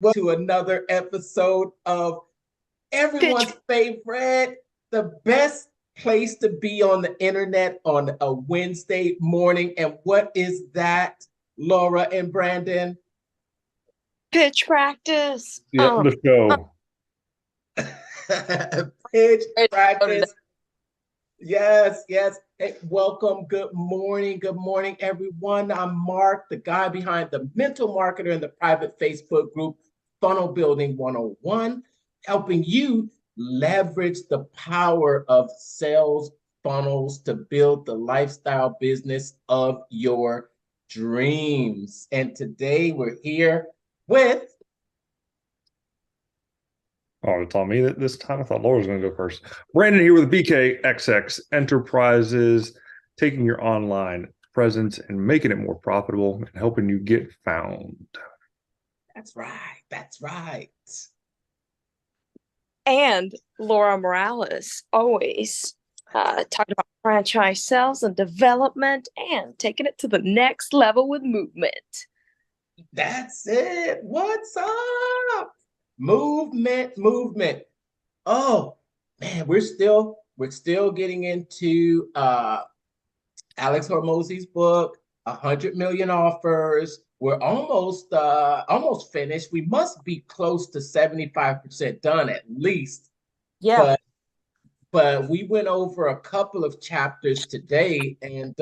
welcome to another episode of Pitch. everyone's favorite, the best place to be on the internet on a Wednesday morning. And what is that, Laura and Brandon? Pitch practice. Yep, let's go. Pitch Ready to go today. practice. Yes, yes. Hey, welcome. Good morning. Good morning, everyone. I'm Mark, the guy behind the mental marketer in the private Facebook group, Funnel Building 101, helping you leverage the power of sales funnels to build the lifestyle business of your dreams. And today we're here with Oh, it's on me this time. I thought Laura was going to go first. Brandon here with BKXX Enterprises, taking your online presence and making it more profitable and helping you get found. That's right. That's right. And Laura Morales, always talking about franchise sales and development and taking it to the next level with movement. That's it. What's up? Movement. Oh man, we're still getting into Alex Hormorzi's book, 100 million offers. We're almost finished. We must be close to 75% done at least. Yeah. But we went over a couple of chapters today, and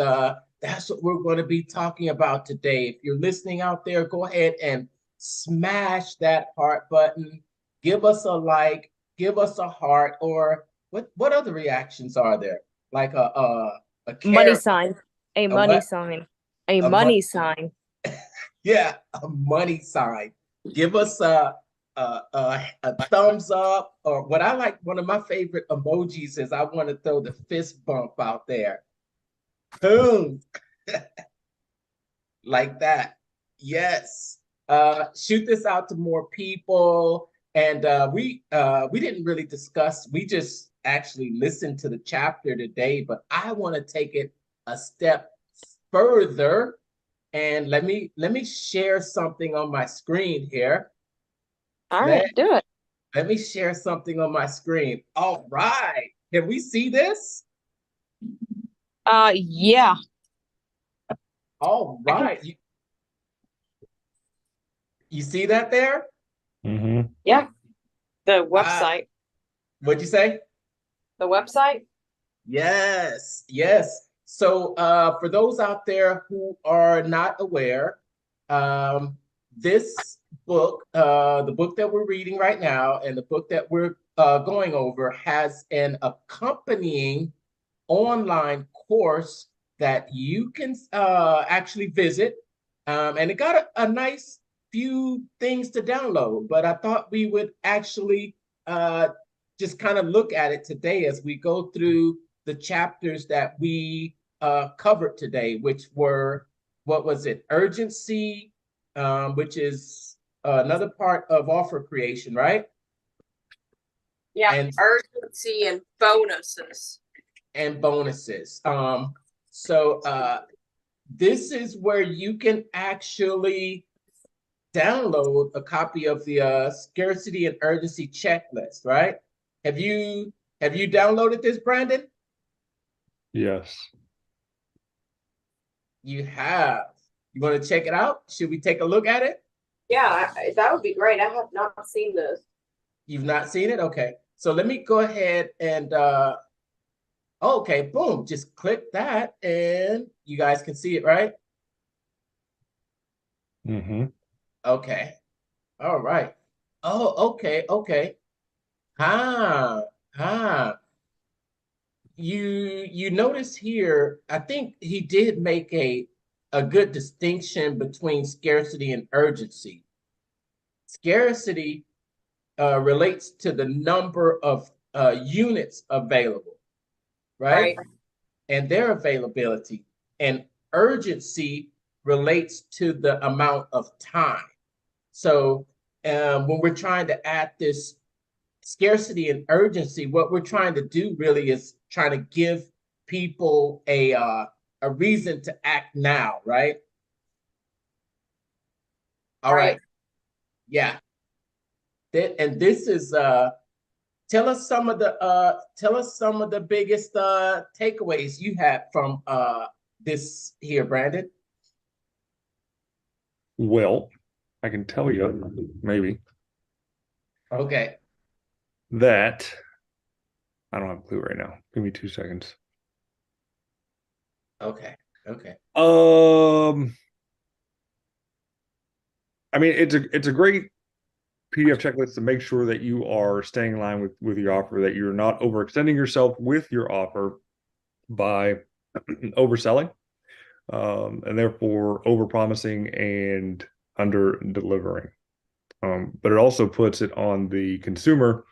that's what we're going to be talking about today. If you're listening out there, go ahead and smash that heart button. Give us a like, give us a heart, or what other reactions are there? Like a Money carrot, sign. A a money what? sign. A A mo- money sign. yeah, a money sign. Give us a thumbs up, or what I like. One of my favorite emojis is I want to throw the fist bump out there. Boom, like that. Yes. Shoot this out to more people. And we didn't really discuss. We just actually listened to the chapter today, but I want to take it a step further. And let me share something on my screen here. All Let, right, do it. let me share something on my screen. All right. Can we see this? Yeah. All I can, right. You see that there? Mm-hmm. yeah. The Uh, website. what'd you say? The website? Yes, yes. So for those out there who are not aware, um, this book, the book that we're reading right now, and the book that we're going over has an accompanying online course that you can actually visit. And it got a nice few things to download, but I thought we would actually uh, just kind of look at it today as we go through the chapters that we covered today, which were, what was it? Urgency, which is another part of offer creation, right? Yeah. And Urgency and bonuses. bonuses. So this is where you can actually download a copy of the scarcity and urgency checklist, right? Have you downloaded this, Brandon? Yes. You have. You want to check it out? Should we take a look at it? Yeah, that would be great. I have not seen this. You've not seen it? Okay. So let me go ahead and okay, boom, just click that and you guys can see it, right? Mm-hmm. Okay. All right. Oh, okay. Ah, ah. You notice here, I think he did make a good distinction between scarcity and urgency. Scarcity relates to the number of units available, right? Right. And their availability. And urgency relates to the amount of time. So when we're trying to add this scarcity and urgency, what we're trying to do really is trying to give people a reason to act now, right? All Right. right. Yeah. And this is tell us some of the biggest takeaways you had from this here, Brandon. Well, I can tell you maybe Okay. that I don't have a clue right now. Give me 2 seconds. Okay. I mean, it's a great PDF checklist to make sure that you are staying in line with your offer, that you're not overextending yourself with your offer by overselling, and therefore overpromising and under delivering. But it also puts it on the consumer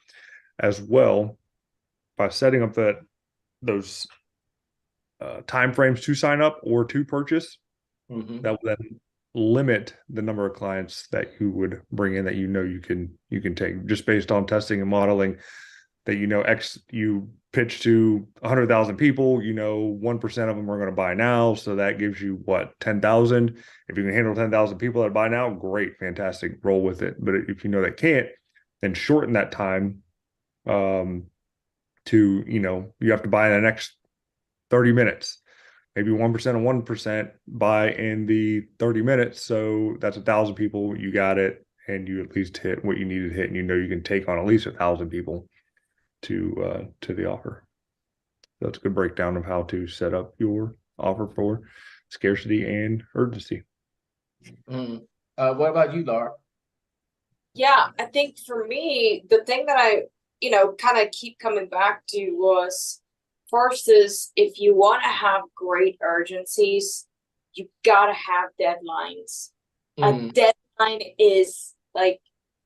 as well by setting up those time frames to sign up or to purchase. That will then limit the number of clients that you would bring in that you can take, just based on testing and modeling, that you pitch to 100,000 people, 1% of them are going to buy now, so that gives you what, 10,000. If you can handle 10,000 people that buy now, great, fantastic, roll with it. But if you know that can't, then shorten that time to you have to buy in the next 30 minutes. Maybe 1% of 1% buy in the 30 minutes. So that's 1,000 people. You got it. And you at least hit what you needed to hit. And you can take on at least 1,000 people to the offer. So that's a good breakdown of how to set up your offer for scarcity and urgency. What about you, Laura? Yeah, I think for me, the thing that I, kind of keep coming back to was, first is, if you want to have great urgencies, you got to have deadlines. A deadline is like,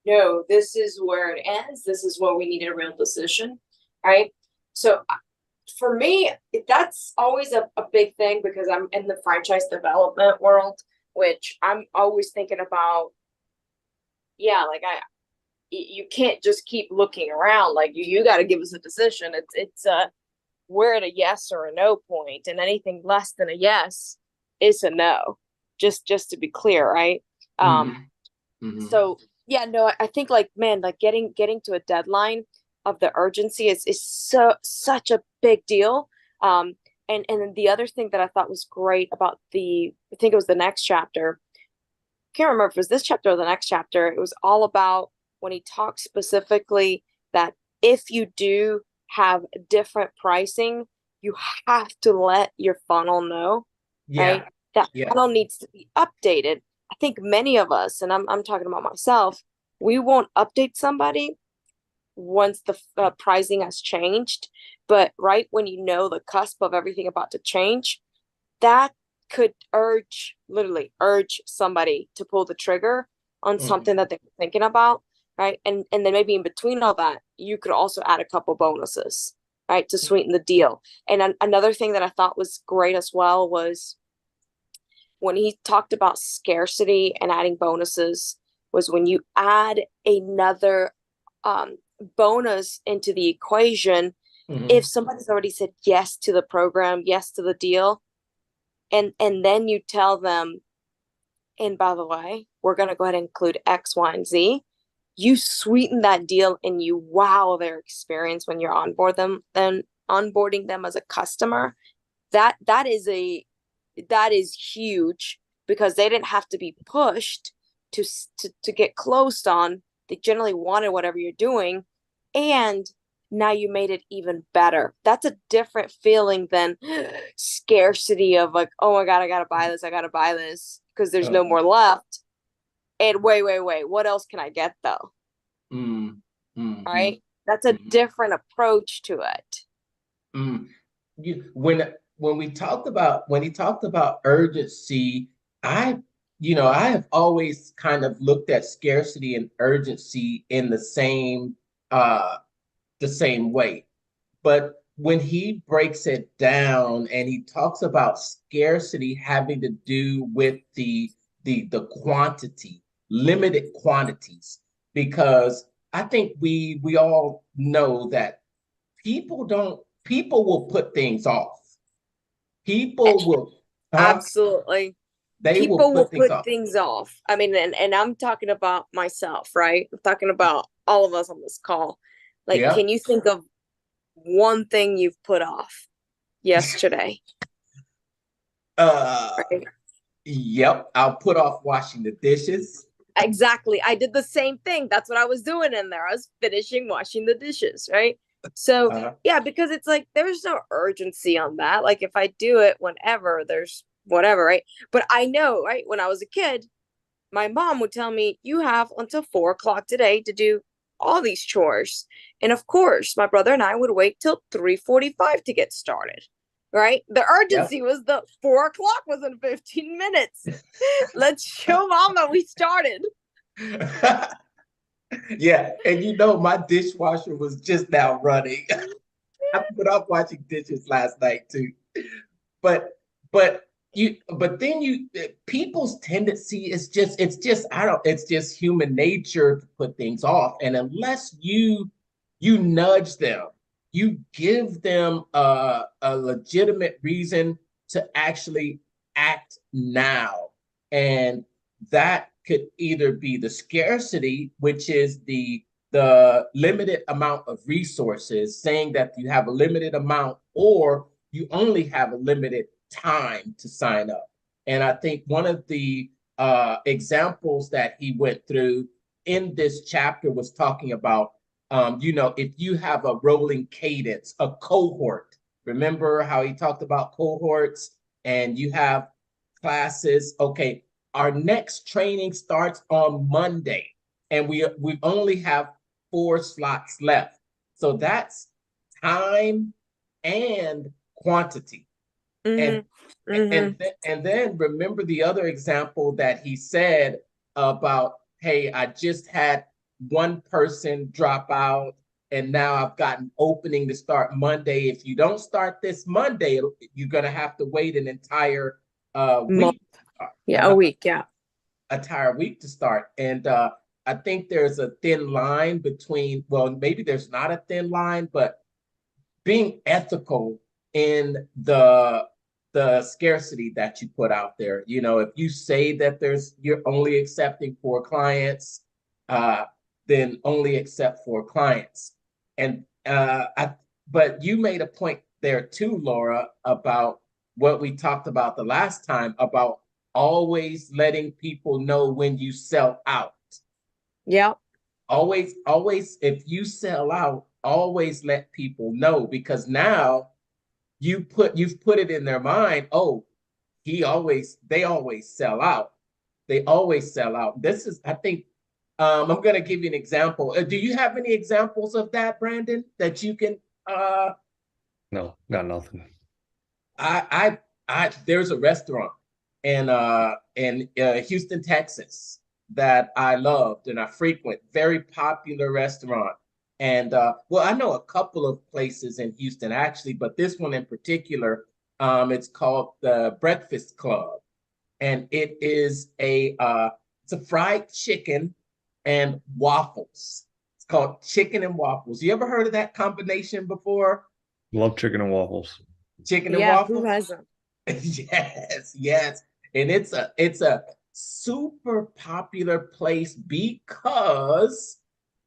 no, this is where it ends. This is where we need a real decision, right? So for me, that's always a big thing, because I'm in the franchise development world, which I'm always thinking about, you can't just keep looking around. Like, you got to give us a decision. We're at a yes or a no point, and anything less than a yes is a no. Just to be clear, right? So yeah, no, I think getting to a deadline of the urgency is such a big deal. And then the other thing that I thought was great about I think it was the next chapter. Can't remember if it was this chapter or the next chapter. It was all about when he talks specifically that if you do have different pricing, you have to let your funnel know, right? That funnel needs to be updated. I think many of us, and I'm talking about myself, we won't update somebody once the pricing has changed. But right when the cusp of everything about to change, that could literally urge somebody to pull the trigger on something that they're thinking about, right? And then maybe in between all that, you could also add a couple bonuses, right, to sweeten the deal. And another thing that I thought was great as well was when he talked about scarcity and adding bonuses, was when you add another bonus into the equation, if somebody's already said yes to the program, yes to the deal, and then you tell them, and by the way, we're going to go ahead and include X, Y, and Z, you sweeten that deal and you wow their experience when you're onboarding them as a customer. That is huge, because they didn't have to be pushed to get closed on. They generally wanted whatever you're doing, and now you made it even better. That's a different feeling than scarcity of like, oh my God, I gotta buy this because there's no more left. And wait, what else can I get though? Right? That's a different approach to it. When he talked about urgency, I have always kind of looked at scarcity and urgency in the same way. But when he breaks it down and he talks about scarcity having to do with the quantity, limited quantities, because I think we all know that people will put things off. People will absolutely. They will People will put things put off. things off. I mean, and I'm talking about myself, right? I'm talking about all of us on this call. Like, Yeah. can you think of one thing you've put off yesterday? Right? Yep. I'll put off washing the dishes. Exactly. I did the same thing. That's what I was doing in there. I was finishing washing the dishes, right? So, yeah, because it's like there's no urgency on that. Like if I do it whenever, there's whatever, right? But I know, right? When I was a kid, my mom would tell me, you have until 4 o'clock today to do all these chores. And of course, my brother and I would wait till 3:45 to get started. Right? The urgency was the 4 o'clock was in 15 minutes. Let's show mom that we started. Yeah, and you know my dishwasher was just now running. I put off washing dishes last night too. But then people's tendency is just it's just human nature to put things off. And unless you nudge them, you give them a legitimate reason to actually act now. And that could either be the scarcity, which is the limited amount of resources, saying that you have a limited amount, or you only have a limited time to sign up. And I think one of the examples that he went through in this chapter was talking about, if you have a rolling cadence, a cohort. Remember how he talked about cohorts, and you have classes. Okay, our next training starts on Monday, and we only have 4 slots left. So that's time and quantity. And and then remember the other example that he said about, hey, I just had one person drop out, and now I've got an opening to start Monday. If you don't start this Monday, you're going to have to wait an entire week. A week, yeah. Entire week to start. And I think there's a thin line between, well, maybe there's not a thin line, but being ethical in the scarcity that you put out there. If you say that you're only accepting 4 clients, then only accept 4 clients. And but you made a point there too, Laura, about what we talked about the last time, about always letting people know when you sell out. Yeah. Always, if you sell out, always let people know, because now you've put it in their mind, oh, they always sell out. They always sell out. This is, I think, I'm going to give you an example. Do you have any examples of that, Brandon, that you can? No, got nothing. There's a restaurant in Houston, Texas, that I loved and I frequent. Very popular restaurant. And well, I know a couple of places in Houston actually, but this one in particular, it's called the Breakfast Club, and it's a fried chicken and waffles. It's called chicken and waffles. You ever heard of that combination before? Love chicken and waffles. Chicken and waffles? Who hasn't? Yes. And it's a super popular place because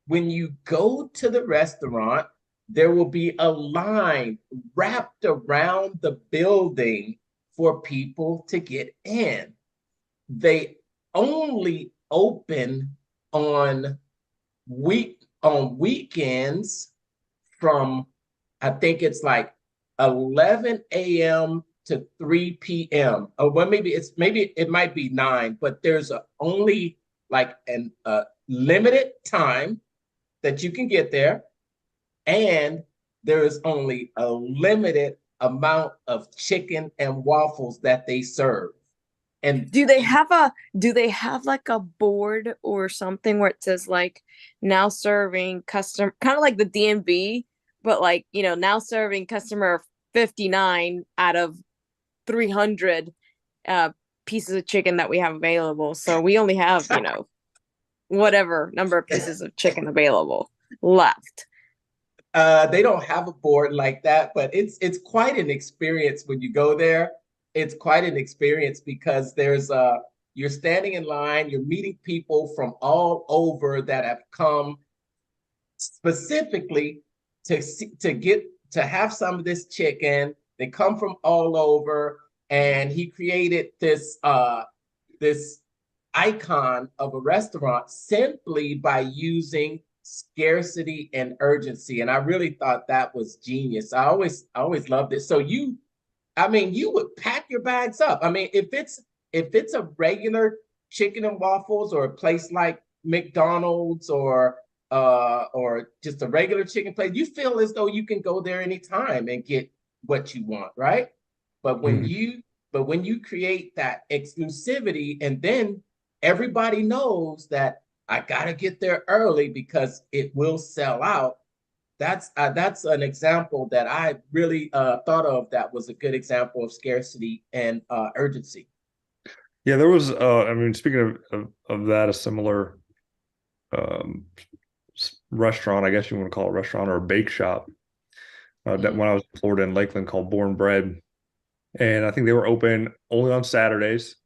when you go to the restaurant, there will be a line wrapped around the building for people to get in. They only open on weekends from, I think it's like 11 a.m. to 3 p.m. Or well, maybe it might be 9, but there's only like a limited time that you can get there, and there is only a limited amount of chicken and waffles that they serve. And do they have like a board or something where it says like now serving customer, kind of like the DMV, but like, now serving customer 59 out of 300 pieces of chicken that we have available. So we only have, whatever number of pieces of chicken available left. They don't have a board like that, but it's quite an experience when you go there. it's quite an experience because you're standing in line, you're meeting people from all over that have come specifically to have some of this chicken. They come from all over, and he created this icon of a restaurant simply by using scarcity and urgency. And I really thought that was genius. I always loved it. So you would pack your bags up. I mean, if it's a regular chicken and waffles or a place like McDonald's or just a regular chicken place, you feel as though you can go there anytime and get what you want, right? But when Mhm. you create that exclusivity, and then everybody knows that I gotta get there early because it will sell out. That's an example that I really thought of. That was a good example of scarcity and urgency. Yeah, there was I mean, speaking of that, a similar um restaurant, I guess you want to call it a restaurant or a bake shop, that when I was in Florida in Lakeland, called Born Bread. And I think they were open only on Saturdays.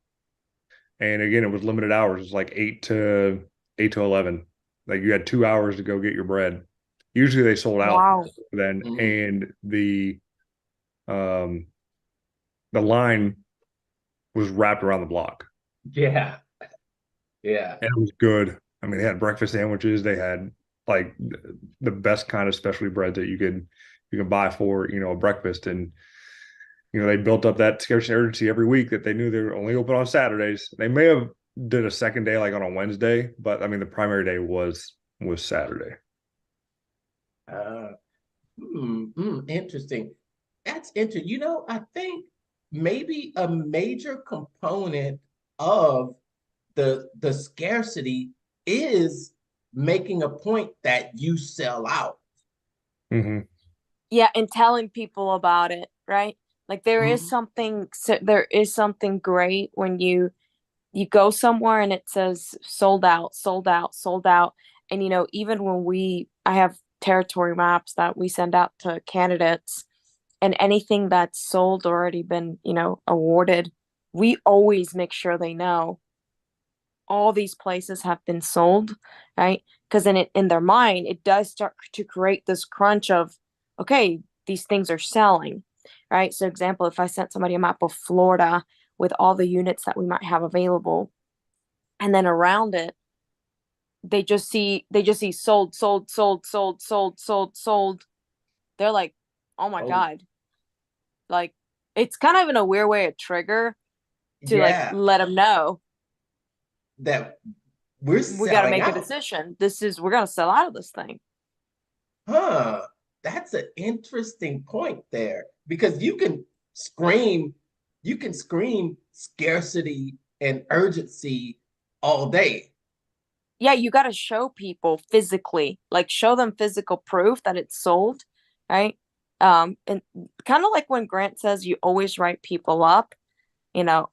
And again, it was limited hours. It was like 8 to 11. Like you had 2 hours to go get your bread. Usually they sold out Wow. then, Mhm. and um the line was wrapped around the block. Yeah, yeah. And it was good. I mean, they had breakfast sandwiches. They had like the best kind of specialty bread that you can buy for, a breakfast. And they built up that scarcity urgency every week that they knew they were only open on Saturdays. They may have did a second day like on a Wednesday, but I mean the primary day was Saturday. Uh, Interesting. That's interesting. I think maybe a major component of the scarcity is making a point that you sell out. Mm-hmm. Yeah, and telling people about it, right? Like Mhm. there is something great when you go somewhere and it says sold out, sold out, sold out. And even when I have territory maps that we send out to candidates, and anything that's sold or already been, awarded, we always make sure they know all these places have been sold, right? Because in their mind, it does start to create this crunch of, okay, these things are selling, right? So, example, if I sent somebody a map of Florida with all the units that we might have available, and then around it, they just see sold, sold, sold, sold, sold, sold, sold. They're like, oh my Oh, God. Like, it's kind of in a weird way a trigger to like yeah, let them know that we're we got to selling make a out. decision. We're going to sell out of this thing. Huh. That's an interesting point there because scream, you can scream scarcity and urgency all day. Yeah, you got to show people physically, like show them physical proof that it's sold, right? And kind of like when Grant says you always write people up,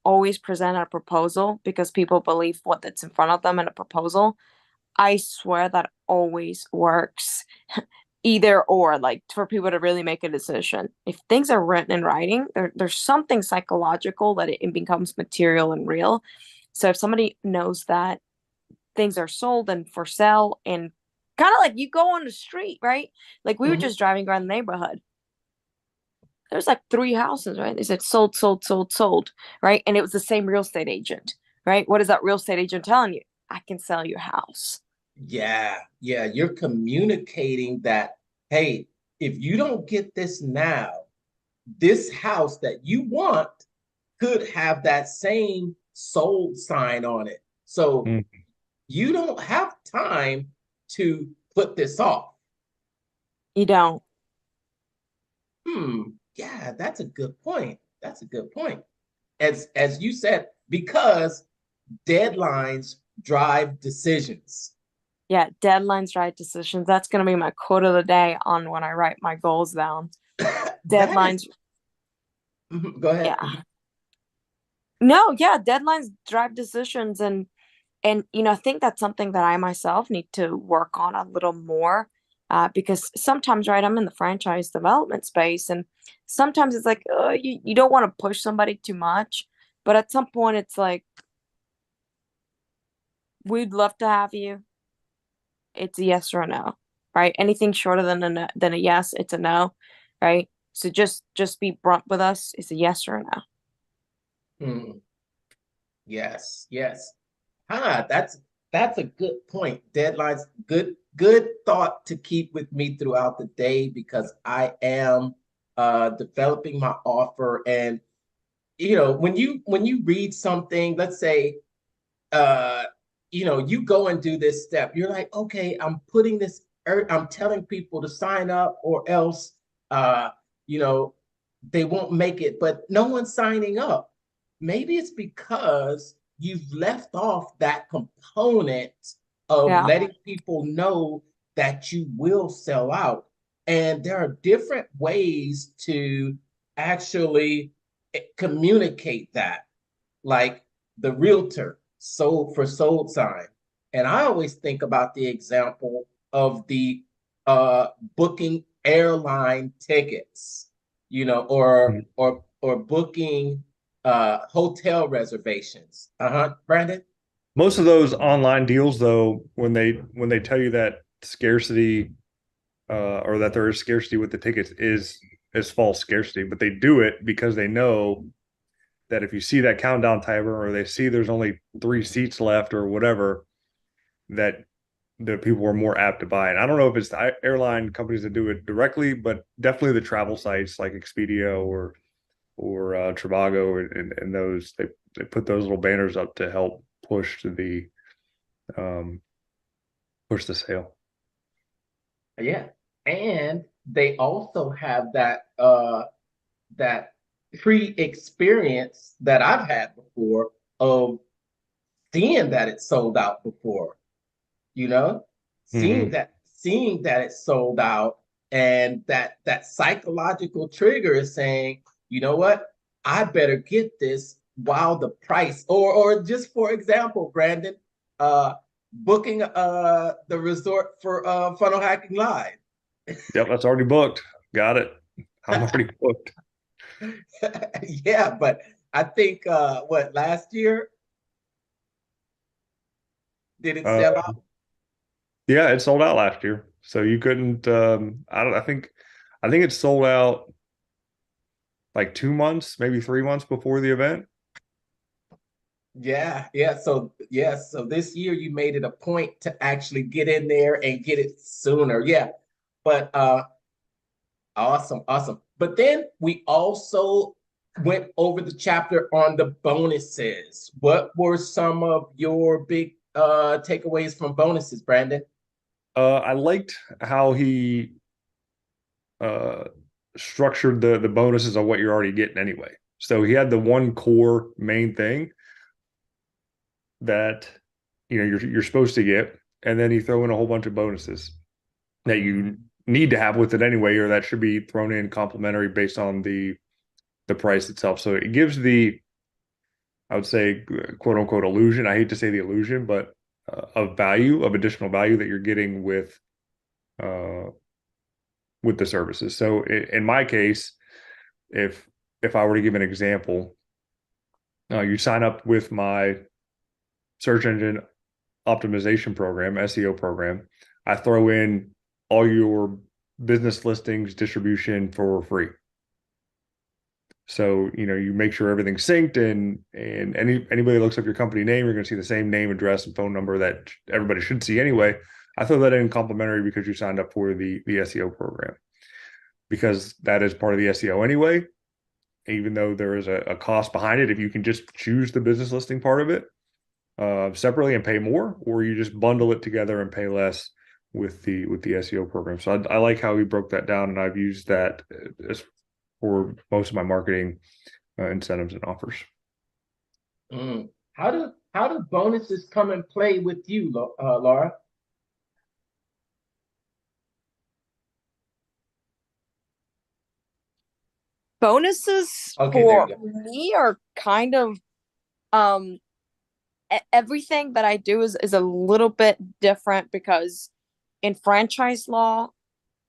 always present a proposal because people believe what that's in front of them in a proposal. I swear that always works. Either or, like for people to really make a decision. If things are written in writing, there's something psychological that it becomes material and real. So if somebody knows that things are sold and for sale, and kind of like you go on the street, right? Like we were Mhm. just driving around the neighborhood. There's like three houses, right? They said sold, sold, sold, sold, right? And it was the same real estate agent, right? What is that real estate agent telling you? I can sell your house. Yeah, yeah, you're communicating that, hey, if you don't get this now, this house that you want could have that same sold sign on it. So Mm. you don't have time to put this off. You don't. Yeah, that's a good point. That's a good point. As you said, because deadlines drive decisions. Yeah, deadlines drive decisions. That's going to be my quote of the day on when I write my goals down. That is, Deadlines. go ahead. Yeah. No, yeah, deadlines drive decisions, and I think that's something that I myself need to work on a little more. Because sometimes, right, I'm in the franchise development space, and sometimes it's like, you don't want to push somebody too much, but at some point it's like, we'd love to have you. It's a yes or a no, right? Anything shorter than a yes, it's a no, right? So just be blunt with us. It's a yes or a no. Hmm. Yes, yes. That's a good point. Deadlines, good thought to keep with me throughout the day because I am developing my offer. And when you read something, let's say uh you go and do this step, you're like, okay, I'm telling people to sign up or else uh you know they won't make it, but no one's signing up. Maybe it's because you've left off that component of Yeah. letting people know that you will sell out. And there are different ways to actually communicate that, like the realtor sold for sold sign. And I always think about the example of the booking airline tickets, Mhm. or booking hotel reservations. Uh-huh. Brandon? Most of those online deals, though, when they tell you that scarcity or that there is scarcity with the tickets is false scarcity, but they do it because they know that if you see that countdown timer or they see there's only 3 seats left or whatever, that the people are more apt to buy. And I don't know if it's the airline companies that do it directly, but definitely the travel sites like Expedia or Trivago and those they put those little banners up to help um, push the sale. Yeah. And they also have that pre-experience that I've had before of seeing that it's sold out before, you know, Mm-hmm. seeing that it's sold out, and that psychological trigger is saying, you know what, I better get this while the price, or just for example, Brandon, uh booking the resort for Funnel Hacking Live. Yep, that's already booked. Got it. I'm already booked. Yeah, but I think what, last year did it Uh, sell out? yeah, it sold out last year, so you couldn't. I don't. I think it sold out like 2 months, maybe 3 months before the event. Yeah, yeah. So yes, so this year you made it a point to actually get in there and get it sooner. Yeah. But awesome, awesome. But then we also went over the chapter on the bonuses. What were some of your big takeaways from bonuses, Brandon? I liked how he uh structured the bonuses on what you're already getting anyway. So he had the one core main thing that you're supposed to get, and then he throw in a whole bunch of bonuses that you need to have with it anyway, or that should be thrown in complimentary based on the price itself. So it gives I would say, quote unquote illusion. I hate to say the illusion, but of additional value that you're getting uh, with the services. So in my case, if if I were to give an example, you sign up with my search engine optimization program, SEO program. I throw in all your business listings distribution for free. So, you make sure everything's synced, and anybody that looks up your company name, you're going to see the same name, address, and phone number that everybody should see anyway. I throw that in complimentary because you signed up for the SEO program, because that is part of the SEO anyway. Even though there is a cost behind it, if you can just choose the business listing part of it separately and pay more, or you just bundle it together and pay less with the SEO program. So I like how he broke that down, and I've used that as for most of my marketing incentives and offers. Mm. How do bonuses come and play with you, Laura? Bonuses Okay, there you for go. me are kind of um everything that I do is a little bit different because in franchise law,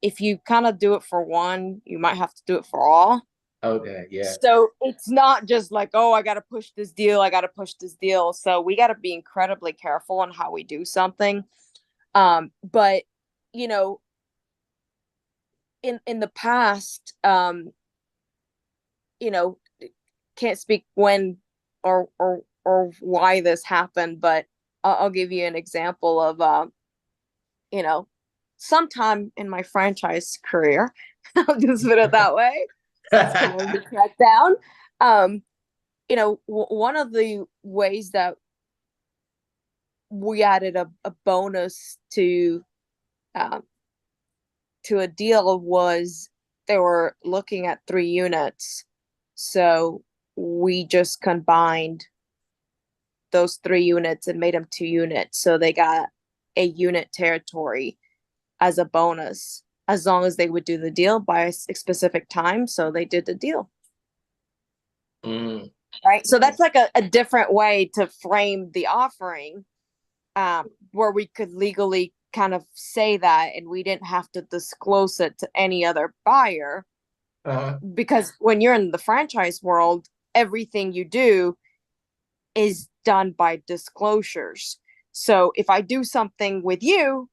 if you kind of do it for one, you might have to do it for all. Okay, yeah. So it's not just like, oh, I got to push this deal. I got to push this deal. So we got to be incredibly careful on how we do something. But, you know, in the past, you know, can't speak when or why this happened, but I'll give you an example of, you know, sometime in my franchise career, I'll just put it that way. It's kind of the track down. You know, one of the ways that we added a bonus to a deal was they were looking at 3 units. So we just combined those 3 units and made them 2 units. So they got a unit territory as a bonus, as long as they would do the deal by a specific time. So they did the deal. Right. So that's like a different way to frame the offering, where we could legally kind of say that, and we didn't have to disclose it to any other buyer. Because when you're in the franchise world, everything you do is done by disclosures. So if I do something with you,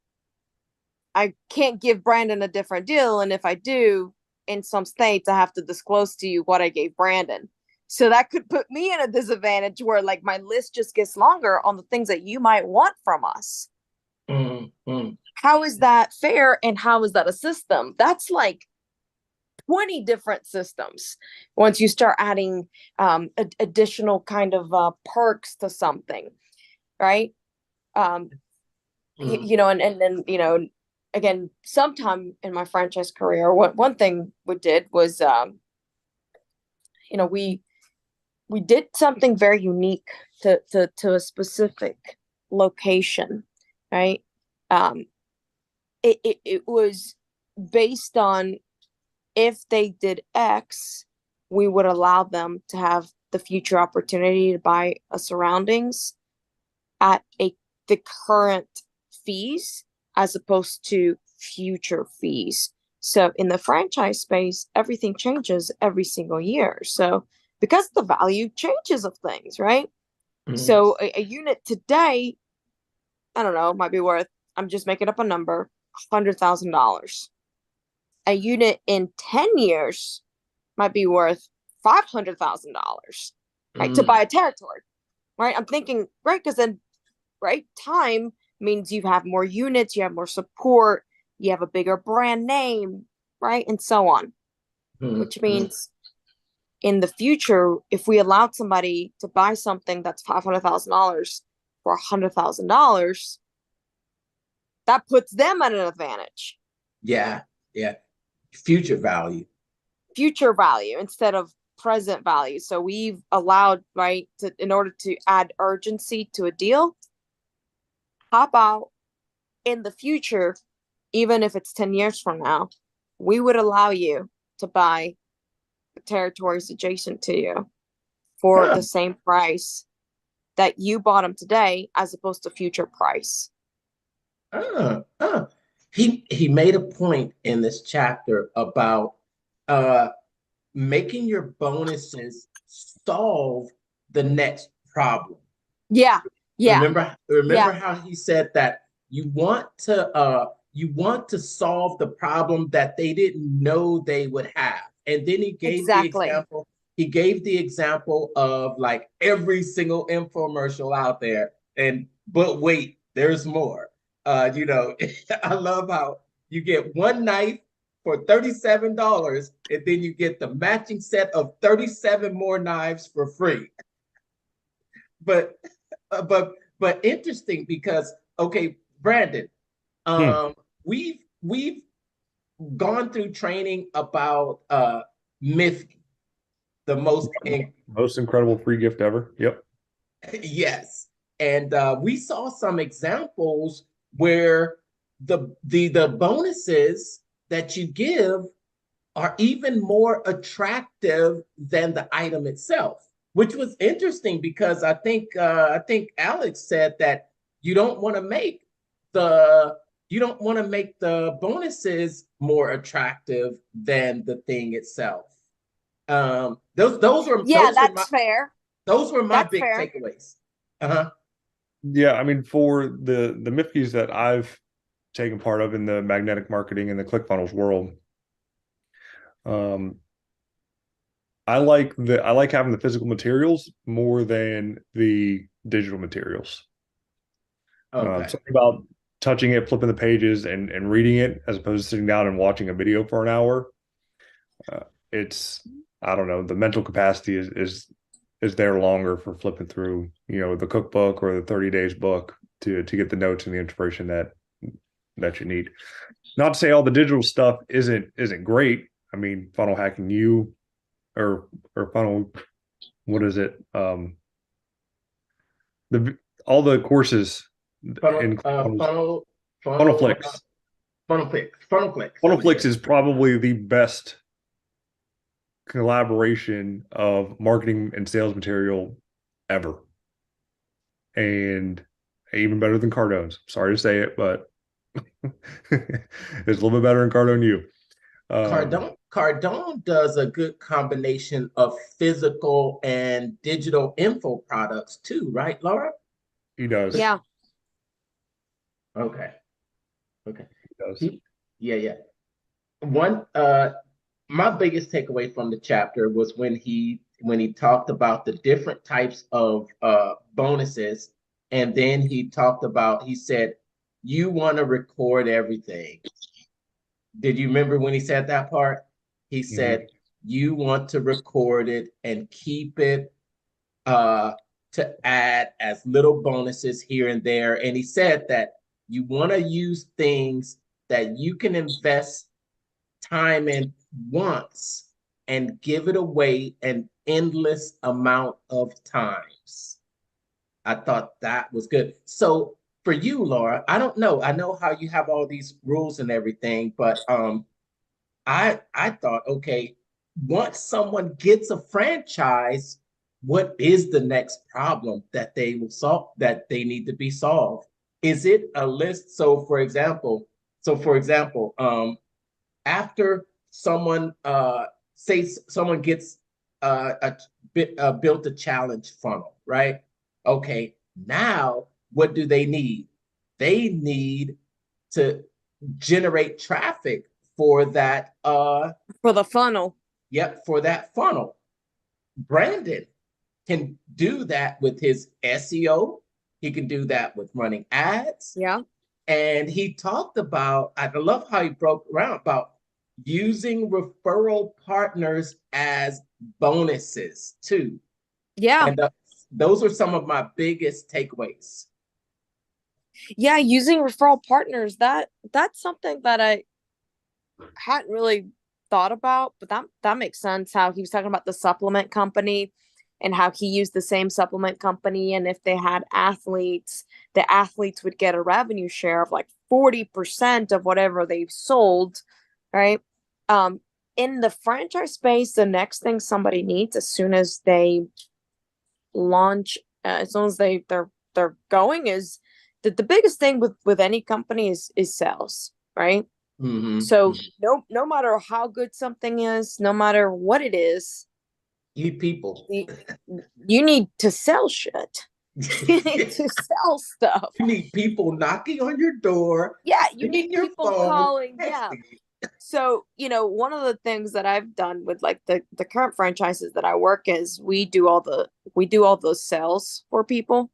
I can't give Brandon a different deal. And if I do, in some states, I have to disclose to you what I gave Brandon. So that could put me in a disadvantage where like my list just gets longer on the things that you might want from us. How is that fair? And how is that a system? That's like 20 different systems once you start adding additional kind of perks to something, right? You know, and then, you know, again, sometime in my franchise career, one thing we did was, you know, we did something very unique to a specific location, right? It was based on, if they did X, we would allow them to have the future opportunity to buy a surroundings at the current fees as opposed to future fees. So in the franchise space, everything changes every single year. So because the value changes of things, right? So a unit today, I don't know, might be worth, I'm just making up a number, $100,000. A unit in 10 years might be worth $500,000, right? To buy a territory, right? I'm thinking, right? Because then, right, time means you have more units, you have more support, you have a bigger brand name, right? And so on. Which means in the future, if we allowed somebody to buy something that's $500,000 for $100,000, that puts them at an advantage. Yeah. Future value instead of present value. So we've allowed, right, in order to add urgency to a deal, how about in the future, even if it's 10 years from now, we would allow you to buy the territories adjacent to you for the same price that you bought them today, as opposed to future price. He made a point in this chapter about making your bonuses solve the next problem. Yeah. Remember how he said that you want to solve the problem that they didn't know they would have. And then he gave the example of like every single infomercial out there. But wait, there's more. You know, I love how you get one knife for $37, and then you get the matching set of 37 more knives for free. But interesting because, okay, Brandon, we've gone through training about Miffy, the most incredible free gift ever. Yep. Yes, and we saw some examples where the bonuses that you give are even more attractive than the item itself, which was interesting because I think Alex said that you don't want to make the you don't want to make the bonuses more attractive than the thing itself. Those were Yeah, that's fair. my That's big fair. takeaways. Uh-huh. Yeah, I mean, for the MIFKs that I've taken part of in the magnetic marketing and the ClickFunnels world, I like having the physical materials more than the digital materials. Okay. Something about touching it, flipping the pages, and reading it as opposed to sitting down and watching a video for an hour. It's, I don't know, the mental capacity is there longer for flipping through, the cookbook or the 30 days book to get the notes and the inspiration that you need. Not to say all the digital stuff isn't great. I mean, Funnel Hacking You or Funnel, what is it? All the courses in Funnel Funnelflix. Funnelflix. Funnelflix is probably the best collaboration of marketing and sales material ever. And even better than Cardone's. Sorry to say it, but it's a little bit better than Cardone U. Cardone does a good combination of physical and digital info products too, right, Laura? He does. Yeah. Okay. He does. Yeah. One my biggest takeaway from the chapter was when he talked about the different types of bonuses, and then he said, you want to record everything. Did you remember when he said that part? He said, you want to record it and keep it to add as little bonuses here and there. And he said that you want to use things that you can invest time in once and give it away an endless amount of times. I thought that was good. So for you, Laura, I don't know. I know how you have all these rules and everything, but I thought, okay, once someone gets a franchise, what is the next problem that they will solve, that they need to be solved? Is it a list? For example, after someone say someone gets built a challenge funnel, right? Okay, now what do they need? They need to generate traffic for that For the funnel. Yep, for that funnel. Brandon can do that with his SEO. He can do that with running ads. Yeah. And he talked about, I love how he broke around about using referral partners as bonuses too. Yeah. And those are some of my biggest takeaways. Yeah, using referral partners, that's something that I hadn't really thought about, but that makes sense. How he was talking about the supplement company and how he used the same supplement company, and if they had athletes, the athletes would get a revenue share of like 40% of whatever they've sold, right? In the franchise space, the next thing somebody needs as soon as they launch, as soon as they're going, is that the biggest thing with any company is sales, right? Mm-hmm. So no matter how good something is, no matter what it is, you need people. You need to sell shit. You need to sell stuff. You need people knocking on your door. Yeah, you need people calling. Yeah. Yeah. So, one of the things that I've done with like the current franchises that I work is we do all those sales for people,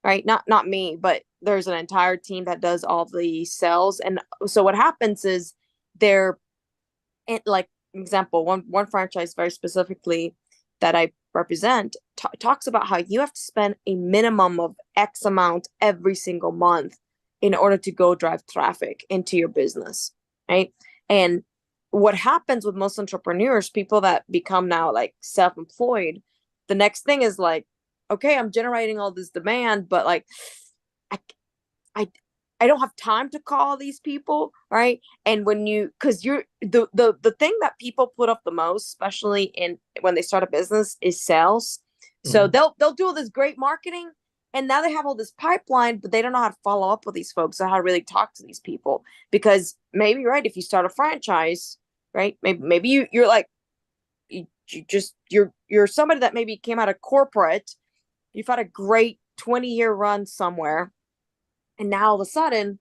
right? Not me, but there's an entire team that does all the sales. And so what happens is like example, one franchise very specifically that I represent talks about how you have to spend a minimum of X amount every single month in order to go drive traffic into your business, right? And what happens with most entrepreneurs, people that become now like self-employed, the next thing is like, okay, I'm generating all this demand, but like I don't have time to call these people, right? And because you're the thing that people put up the most, especially when they start a business, is sales. So they'll do all this great marketing, And now they have all this pipeline, but they don't know how to follow up with these folks or how to really talk to these people. Because maybe, right, if you start a franchise, right, maybe you're like, you're somebody that maybe came out of corporate, you've had a great 20-year run somewhere, and now all of a sudden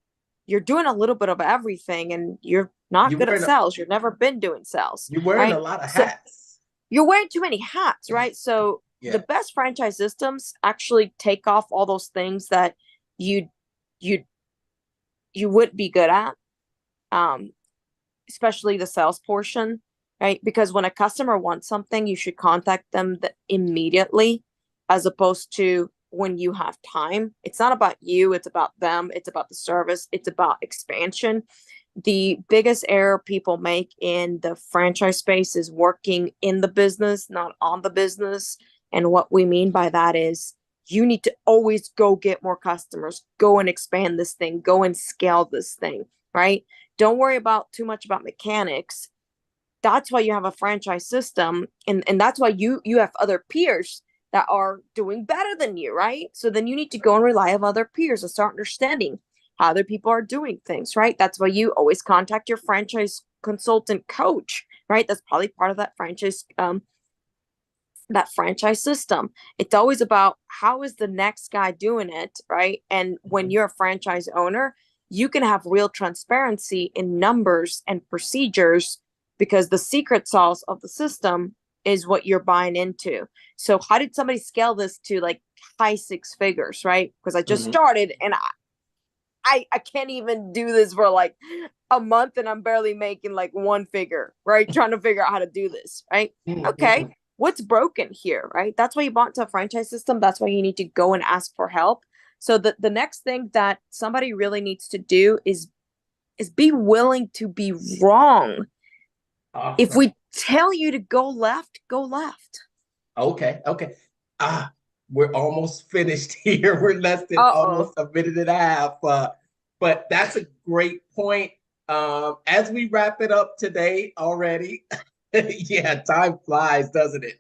you're doing a little bit of everything, and you're not good at sales. You've never been doing sales. You're wearing a lot of hats. You're wearing too many hats, right? So the best franchise systems actually take off all those things that you would be good at, especially the sales portion, right? Because when a customer wants something, you should contact them immediately, as opposed to when you have time. It's not about you, it's about them, it's about the service, it's about expansion. The biggest error people make in the franchise space is working in the business, not on the business. And what we mean by that is you need to always go get more customers, go and expand this thing, go and scale this thing, right? Don't worry about too much about mechanics. That's why you have a franchise system, and that's why you have other peers that are doing better than you, right? So then you need to go and rely on other peers and start understanding how other people are doing things, right? That's why you always contact your franchise consultant coach, right? That's probably part of that franchise system. It's always about how is the next guy doing it, right? And when you're a franchise owner, you can have real transparency in numbers and procedures, because the secret sauce of the system is what you're buying into. So how did somebody scale this to like high six figures, right? Because I just started, and I can't even do this for like a month, and I'm barely making like one figure, right? Trying to figure out how to do this, right? Okay, what's broken here, right? That's why you bought into a franchise system. That's why you need to go and ask for help. So the next thing that somebody really needs to do is be willing to be wrong. Awesome. If we tell you to go left, go left. Okay. We're almost finished here. We're less than almost a minute and a half. But that's a great point. As we wrap it up today already, yeah, time flies, doesn't it?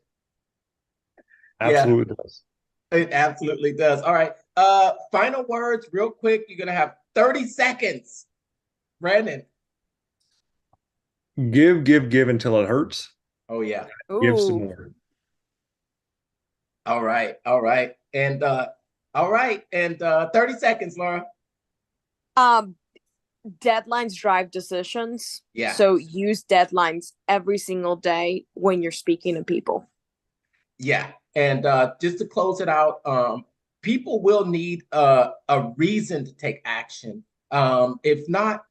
Absolutely does. It absolutely does. All right. Final words, real quick. You're gonna have 30 seconds. Brandon. Give until it hurts. Oh yeah. Give some more. All right. And 30 seconds, Laura. Deadlines drive decisions. Yeah. So use deadlines every single day when you're speaking to people. Yeah. And just to close it out, people will need a reason to take action. If not,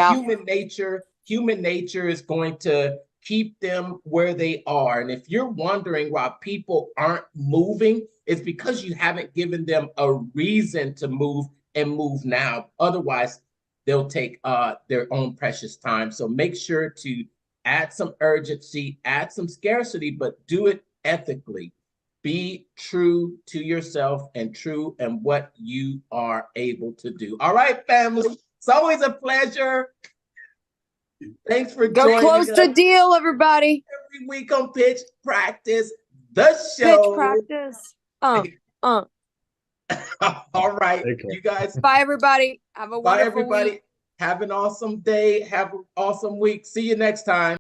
human nature is going to keep them where they are. And if you're wondering why people aren't moving, it's because you haven't given them a reason to move and move now. Otherwise, they'll take their own precious time. So make sure to add some urgency, add some scarcity, but do it ethically. Be true to yourself and true in what you are able to do. All right, family. It's always a pleasure. Thanks for joining us. Go close the deal, everybody. Every week on Pitch Practice, the show. Pitch Practice. All right, you guys. Bye, everybody. Have a wonderful week. Have an awesome day. Have an awesome week. See you next time.